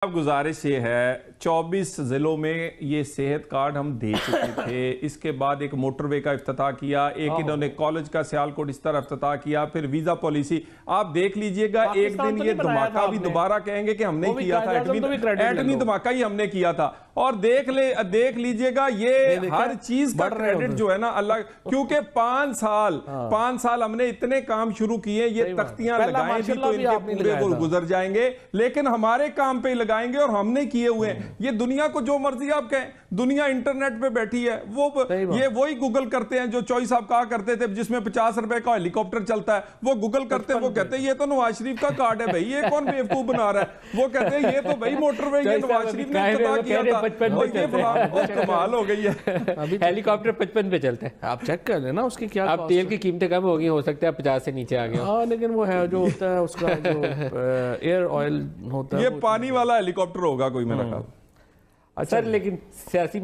अब गुजारिश ये है 24 जिलों में ये सेहत कार्ड हम दे चुके थे। इसके बाद एक मोटरवे का इफ्तिताह किया, एक इन्होंने कॉलेज का सियालकोट इस तरह इफ्तिताह किया, फिर वीजा पॉलिसी आप देख लीजिएगा। एक दिन ये धमाका भी दोबारा कहेंगे कि हमने किया था, एटमी धमाका ही हमने किया था। और देख लीजिएगा ये हर चीज का क्रेडिट जो है ना अल्लाह, क्योंकि 5 साल हमने इतने काम शुरू किए, ये तख्तियां लगाएं भी तो इनके पूरे वो गुजर जाएंगे, लेकिन हमारे काम पे लगाएंगे और हमने किए हुए हैं। ये दुनिया को जो मर्जी आप कहें, दुनिया इंटरनेट पे बैठी है, ये वही गूगल करते हैं जो चौई साहब कहा करते थे जिसमें 50 रुपए का हेलीकॉप्टर चलता है, वो गूगल करते हैं, वो कहते हैं ये तो नवाज शरीफ का कार्ड है भाई, ये कौन बेवकूफ बना रहा है। वो कहते हैं ये तो भाई मोटरवे ये नवाज शरीफ ने इफ्तिताह किया था, और ये बहुत कमाल हो गई है। अभी हेलीकॉप्टर 55 पे चलते हैं, आप चेक कर लेना उसकी क्या। अब तेल की कीमतें कम हो गई, हो सकता है 50 से नीचे आ गए। हाँ, लेकिन वो है जो होता है उसका जो एयर ऑयल होता है, ये पानी वाला हेलीकॉप्टर होगा कोई मेरा ख्याल। अच्छा, लेकिन सियासी